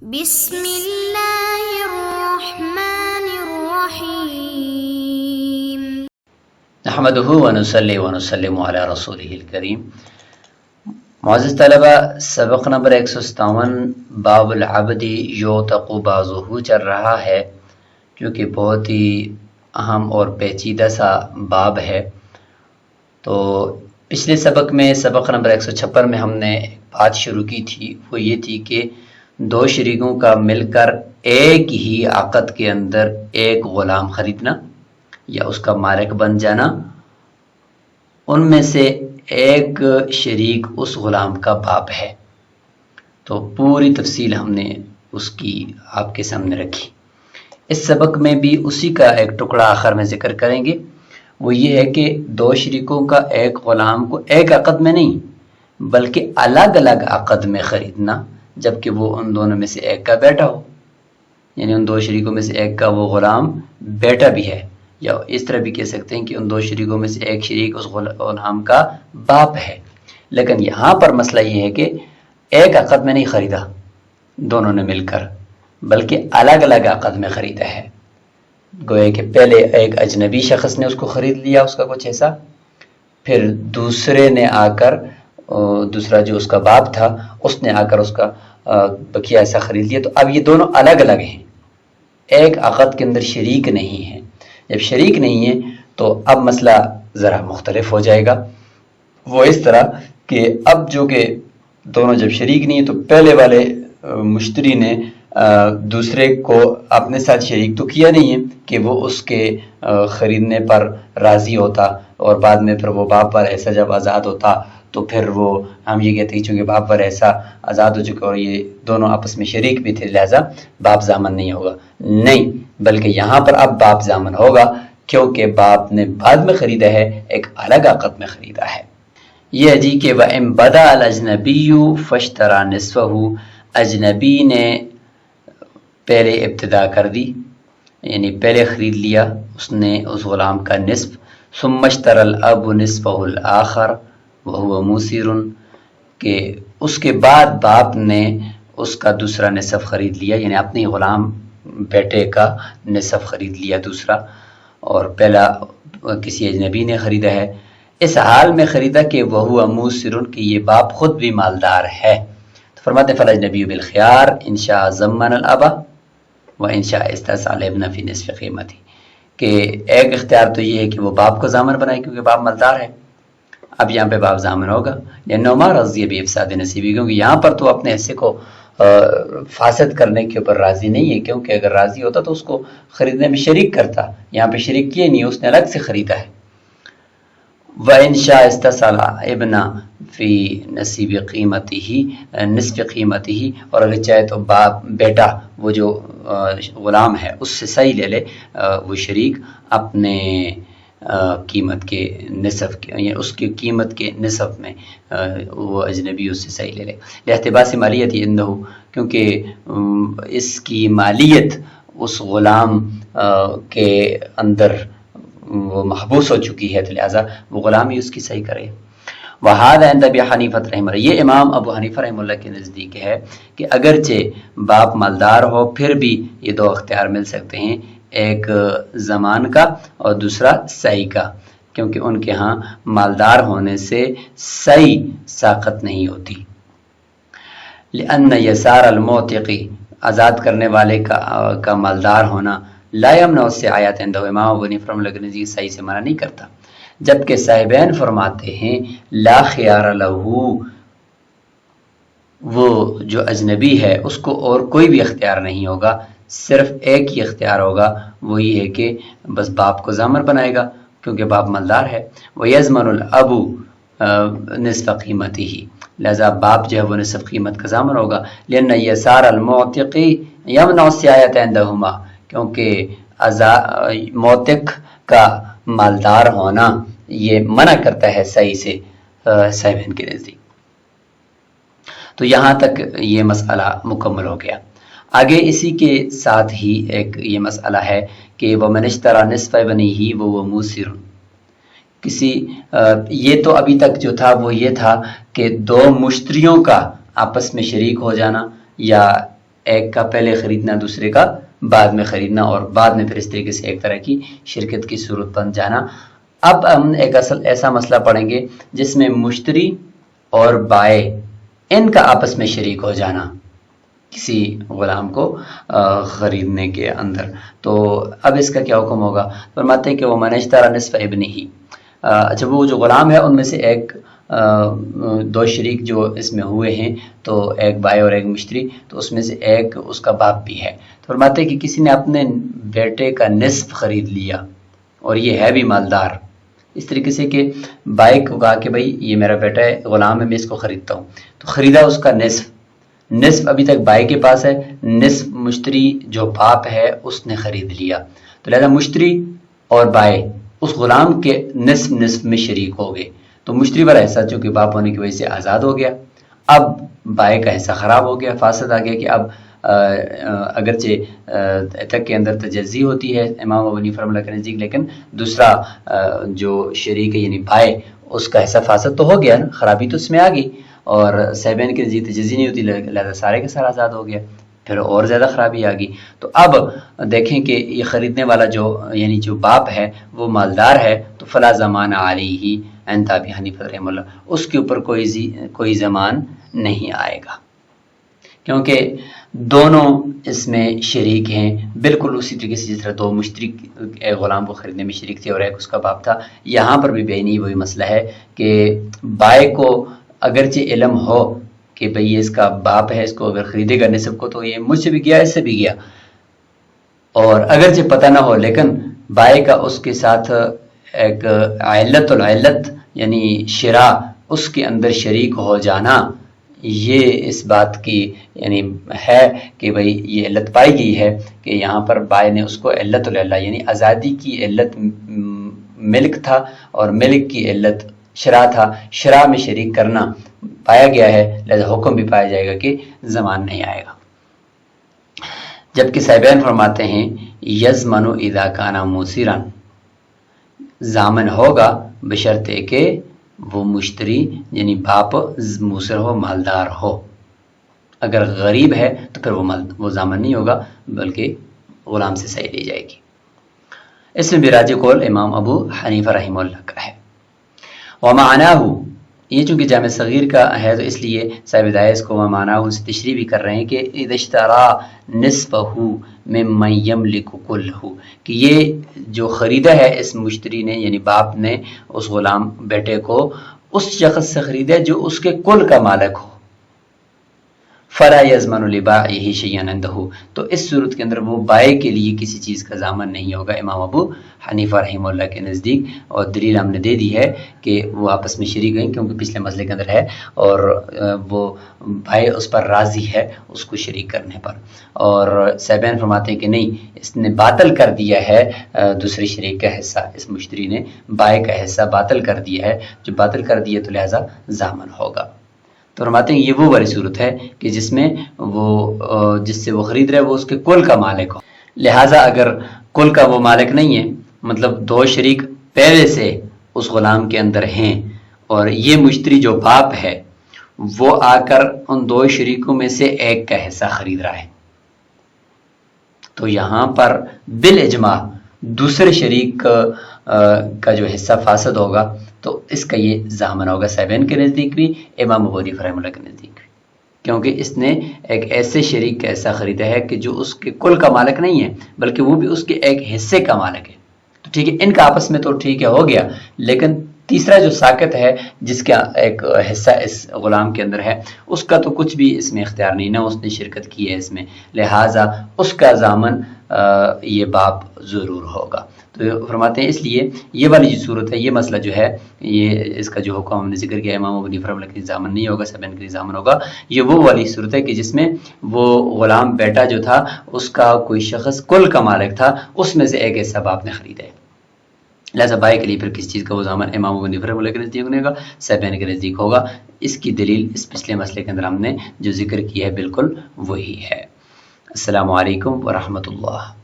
بسم اللہ الرحمن الرحیم نحمده ونصلی ونسلم علی رسولہ الکریم۔ معزز طلبہ، سبق نمبر 157 باب العبد یعتق بعضہ چل رہا ہے، جو کہ بہت ہی اہم اور پیچیدہ سا باب ہے۔ تو پچھلے سبق میں، سبق نمبر 156 میں ہم نے بات شروع کی تھی، وہ یہ تھی کہ دو شریکوں کا مل کر ایک ہی عقد کے اندر ایک غلام خریدنا یا اس کا مالک بن جانا، ان میں سے ایک شریک اس غلام کا باپ ہے۔ تو پوری تفصیل ہم نے اس کی آپ کے سامنے رکھی۔ اس سبق میں بھی اسی کا ایک ٹکڑا آخر میں ذکر کریں گے، وہ یہ ہے کہ دو شریکوں کا ایک غلام کو ایک عقد میں نہیں بلکہ الگ الگ عقد میں خریدنا، جبکہ وہ ان دونوں میں سے ایک کا بیٹا ہو، یعنی ان دو شریکوں میں سے ایک کا وہ غلام بیٹا بھی ہے، یا اس طرح بھی کہہ سکتے ہیں کہ ان دو شریکوں میں سے ایک شریک اس غلام کا باپ ہے۔ لیکن یہاں پر مسئلہ یہ ہے کہ ایک عقد میں نہیں خریدا دونوں نے مل کر، بلکہ الگ الگ عقد میں خریدا ہے۔ گویا کہ پہلے ایک اجنبی شخص نے اس کو خرید لیا، اس کا کچھ ایسا، پھر دوسرے نے آ کر، دوسرا جو اس کا باپ تھا، اس نے آ کر اس کا بقیہ ایسا خرید لیا۔ تو اب یہ دونوں الگ الگ ہیں، ایک عقد کے اندر شریک نہیں ہیں۔ جب شریک نہیں ہے تو اب مسئلہ ذرا مختلف ہو جائے گا۔ وہ اس طرح کہ اب جو کہ دونوں جب شریک نہیں ہیں تو پہلے والے مشتری نے دوسرے کو اپنے ساتھ شریک تو کیا نہیں ہے کہ وہ اس کے خریدنے پر راضی ہوتا، اور بعد میں پھر وہ باپ پر ایسا جب آزاد ہوتا تو پھر وہ ہم یہ کہتے ہیں چونکہ باپ پر ایسا آزاد ہو چکا اور یہ دونوں آپس میں شریک بھی تھے، لہذا باپ ضامن نہیں ہوگا۔ نہیں، بلکہ یہاں پر اب باپ ضامن ہوگا، کیونکہ باپ نے بعد میں خریدا ہے، ایک الگ عقد میں خریدا ہے۔ یہ ہے جی کہ وَإِن بَدَأَ الْأَجْنَبِيُّ فَاشْتَرَى نِصْفَهُ، اجنبی نے پہلے ابتدا کر دی، یعنی پہلے خرید لیا اس نے اس غلام کا نصف، ثُمَّ اشْتَرَى الْأَبُ نِصْفَهُ الْآخَرَ وَهُوَ مُوسِرٌ، کہ اس کے بعد باپ نے اس کا دوسرا نصف خرید لیا، یعنی اپنے غلام بیٹے کا نصف خرید لیا دوسرا، اور پہلا کسی اجنبی نے خریدا ہے۔ اس حال میں خریدا کہ وَهُوَ مُوسِرٌ، کہ یہ باپ خود بھی مالدار ہے۔ تو فرماتے ہیں فَالْأَجْنَبِيُّ بِالْخِيَارِ إِنْ شَاءَ ضَمَّنَ الْأَبَ وَإِنْ شَاءَ اسْتَسْعَى الْإِبْنَ فِي نِصْفِ قِيمَتِهِ، کہ ایک اختیار تو یہ ہے کہ وہ باپ کو ضامن بنائے کیونکہ باپ مالدار ہے۔ اب یہاں پہ باپ ضامن ہوگا، لأنه ما رضي بإفساد نصیبه، کیونکہ یہاں پر تو اپنے حصے کو فاسد کرنے کے اوپر راضی نہیں ہے، کیونکہ اگر راضی ہوتا تو اس کو خریدنے میں شریک کرتا، یہاں پہ شریک کیے نہیں، اس نے الگ سے خریدا ہے۔ وَإِنْ شَاءَ اسْتَسْعَى الْإِبْنَ فِي نَصِيبِ قِيمَتِهِ، نصف قیمتہ، اور اگر چاہے تو باپ بیٹا وہ جو غلام ہے اس سے صحیح لے لے، وہ شریک اپنے قیمت کے نصف، یعنی اس کی قیمت کے نصف میں وہ اجنبی اس سے صحیح لے لے، لاحتباس مالیت اندہ، کیونکہ اس کی مالیت اس غلام کے اندر وہ محبوس ہو چکی ہے، تو لہٰذا وہ غلام ہی اس کی صحیح کرے۔ وَهَذَا عِنْدَ أَبِي حَنِيفَةَ رحمہ اللہ، یہ امام ابو حنیفہ رحمہ اللہ کے نزدیک ہے کہ اگرچہ باپ مالدار ہو پھر بھی یہ دو اختیار مل سکتے ہیں، ایک زمان کا اور دوسرا صحیح کا، کیونکہ ان کے ہاں مالدار ہونے سے صحیح ساقط نہیں ہوتی۔ لِأَنَّ يَسَارَ الْمُعْتِقِ، آزاد کرنے والے کا مالدار ہونا، لا يمنع السعایۃ عندہ، امام ابو حنیفہ رحمہ اللہ کے نزدیک صحیح سے منع نہیں کرتا، جبکہ صاحبین فرماتے ہیں لا خیار لہ، وہ جو اجنبی ہے اس کو اور کوئی بھی اختیار نہیں ہوگا، صرف ایک ہی اختیار ہوگا، وہ یہ ہے کہ بس باپ کو ضامن بنائے گا کیونکہ باپ مالدار ہے۔ وَيَضْمَنُ الْأَبُ نِصْفَ قِيمَتِهِ، لہذا باپ جو ہے وہ نصف قیمت کا ضامن ہوگا۔ لِأَنَّ يَسَارَ الْمُعْتِقِ يَمْنَعُ السِّعَایَةَ عِنْدَهُمَا، کیونکہ معتق کا مالدار ہونا یہ منع کرتا ہے صحیح سے صاحبین کے نزدیک۔ تو یہاں تک یہ مسئلہ مکمل ہو گیا۔ آگے اسی کے ساتھ ہی ایک یہ مسئلہ ہے کہ وَمَنِ اشْتَرَى نِصْفَ ابْنِهِ وَهُوَ مُوسِرٌ، یہ تو ابھی تک جو تھا وہ یہ تھا کہ دو مشتریوں کا آپس میں شریک ہو جانا یا ایک کا پہلے خریدنا دوسرے کا بعد میں خریدنا اور بعد میں پھر اس طریقے سے ایک طرح کی شرکت کی صورت بن جانا۔ اب ہم ایک ایسا مسئلہ پڑھیں گے جس میں مشتری اور بائع ان کا آپس میں شریک ہو جانا کسی غلام کو خریدنے کے اندر۔ تو اب اس کا کیا حکم ہوگا؟ فرماتے ہیں کہ وہ من اشتری نصف ابنہ، اچھا وہ جو غلام ہے ان میں سے ایک دو شریک جو اس میں ہوئے ہیں، تو ایک بائع اور ایک مشتری، تو اس میں سے ایک اس کا باپ بھی ہے۔ تو فرماتے ہیں کہ کسی نے اپنے بیٹے کا نصف خرید لیا اور یہ ہے بھی مالدار، اس طریقے سے کہ بائع کو کہا کہ بھائی یہ میرا بیٹا ہے، غلام ہے، میں اس کو خریدتا ہوں، تو خریدا اس کا نصف ابھی تک بائع کے پاس ہے، نصف مشتری جو باپ ہے اس نے خرید لیا، تو لہذا مشتری اور بائع اس غلام کے نصف میں شریک ہو گئے، تو مشتری والا حصہ چونکہ باپ ہونے کی وجہ سے آزاد ہو گیا، اب بائع کا حصہ خراب ہو گیا، فاسد آ گیا کہ اب اگرچہ تک کے اندر تجزی ہوتی ہے امام ابو حنیفہ رحمۃ اللہ کے نزدیک، لیکن دوسرا جو شریک ہے یعنی بائع اس کا حصہ فاسد تو ہو گیا نا، خرابی تو اس میں آ گئی، اور صاحبین کے نزدیک تجزی نہیں ہوتی، لہذا سارے کا سارا آزاد ہو گیا، پھر اور زیادہ خرابی آ گئی۔ تو اب دیکھیں کہ یہ خریدنے والا یعنی جو باپ ہے وہ مالدار ہے، تو فلا زمان علیہ عند ابی حنیفہ رحمہ اللہ، اس کے اوپر کوئی زمان نہیں آئے گا، کیونکہ دونوں اس میں شریک ہیں، بالکل اسی طریقے سے جس طرح دو مشتری ایک غلام کو خریدنے میں شریک تھے اور ایک اس کا باپ تھا، یہاں پر بھی بینی وہی مسئلہ ہے کہ بائع کو اگرچہ علم ہو کہ بھئی یہ اس کا باپ ہے، اس کو اگر خریدے گا نصف کو تو یہ مجھ سے بھی گیا، اس سے بھی گیا، اور اگرچہ پتہ نہ ہو لیکن بائع کا اس کے ساتھ ایک العلت یعنی شراء اس کے اندر شریک ہو جانا، یہ اس بات کی یعنی ہے کہ بھئی یہ علت پائی گئی ہے کہ یہاں پر بائع نے اس کو علت العلہ یعنی آزادی کی علت ملک تھا اور ملک کی علت شراء تھا، شراء میں شریک کرنا پایا گیا ہے، لہذا حکم بھی پایا جائے گا کہ زمان نہیں آئے گا۔ جبکہ صاحبین فرماتے ہیں یضمن اذا کان موسرا، ضامن ہوگا بشرطے کہ وہ مشتری یعنی باپ موسر ہو، مالدار ہو، اگر غریب ہے تو پھر وہ ضامن نہیں ہوگا بلکہ غلام سے صحیح لی جائے گی۔ اس میں بھی راجح قول امام ابو حنیفہ رحمہ اللہ کا ہے۔ ومعناہ، یہ چونکہ جامع صغیر کا ہے تو اس لیے صاحب ہدایہ اس کو ومعناہ سے تشریح بھی کر رہے ہیں کہ اذا اشترى نصفہ ممن یملک کلہ، کہ یہ جو خریدا ہے اس مشتری نے یعنی باپ نے اس غلام بیٹے کو اس شخص سے خریدا جو اس کے کل کا مالک ہو، فلا یضمن لبائعہ شیئا عندہ، تو اس صورت کے اندر وہ بائع کے لیے کسی چیز کا ضامن نہیں ہوگا امام ابو حنیفہ رحمہ اللہ کے نزدیک، اور دلیل ہم نے دے دی ہے کہ وہ آپس میں شریک ہیں کیونکہ پچھلے مسئلے کے اندر ہے، اور وہ بائع اس پر راضی ہے اس کو شریک کرنے پر، اور صاحبین فرماتے ہیں کہ نہیں، اس نے باطل کر دیا ہے دوسرے شریک کا حصہ، اس مشتری نے بائع کا حصہ باطل کر دیا ہے، جو باطل کر دیا تو لہذا ضامن ہوگا۔ تو فرماتے ہیں یہ وہ والی صورت ہے کہ جس میں وہ جس سے وہ خرید رہے وہ اس کے کل کا مالک ہو، لہٰذا اگر کل کا وہ مالک نہیں ہے، مطلب دو شریک پہلے سے اس غلام کے اندر ہیں اور یہ مشتری جو باپ ہے وہ آ کر ان دو شریکوں میں سے ایک کا حصہ خرید رہا ہے، تو یہاں پر بالاجماع دوسرے شریک کا جو حصہ فاسد ہوگا تو اس کا یہ ضامن ہوگا صاحبین کے نزدیک بھی، امام ابو حنیفہ رحمہ اللہ کے نزدیک بھی، کیونکہ اس نے ایک ایسے شریک کا حصہ خریدا ہے کہ جو اس کے کل کا مالک نہیں ہے بلکہ وہ بھی اس کے ایک حصے کا مالک ہے، تو ٹھیک ہے ان کا آپس میں تو ٹھیک ہے ہو گیا، لیکن تیسرا جو ساکت ہے جس کا ایک حصہ اس غلام کے اندر ہے اس کا تو کچھ بھی اس میں اختیار نہیں، نہ اس نے شرکت کی ہے اس میں، لہٰذا اس کا ضامن یہ باپ ضرور ہوگا۔ تو فرماتے ہیں اس لیے یہ والی جو صورت ہے، یہ مسئلہ جو ہے، یہ اس کا جو حکم ہم نے ذکر کیا امام ابو حنیفہ رحمہ اللہ کے ضامن نہیں ہوگا، صاحبین کے ضامن ہوگا، یہ وہ والی صورت ہے کہ جس میں وہ غلام بیٹا جو تھا اس کا کوئی شخص کل کا مالک تھا، اس میں سے ایک حصہ باپ نے خریدا ہے، لہٰذا بائع کے لیے پھر کسی چیز کا وہ ضامن امام ابو حنیفہ رحمہ اللہ کے نزدیک ہوگا، صاحبین کے نزدیک ہوگا۔ اس کی دلیل اس پچھلے مسئلے کے اندر ہم نے جو ذکر کیا ہے بالکل وہی ہے۔ السلام علیکم ورحمۃ اللہ۔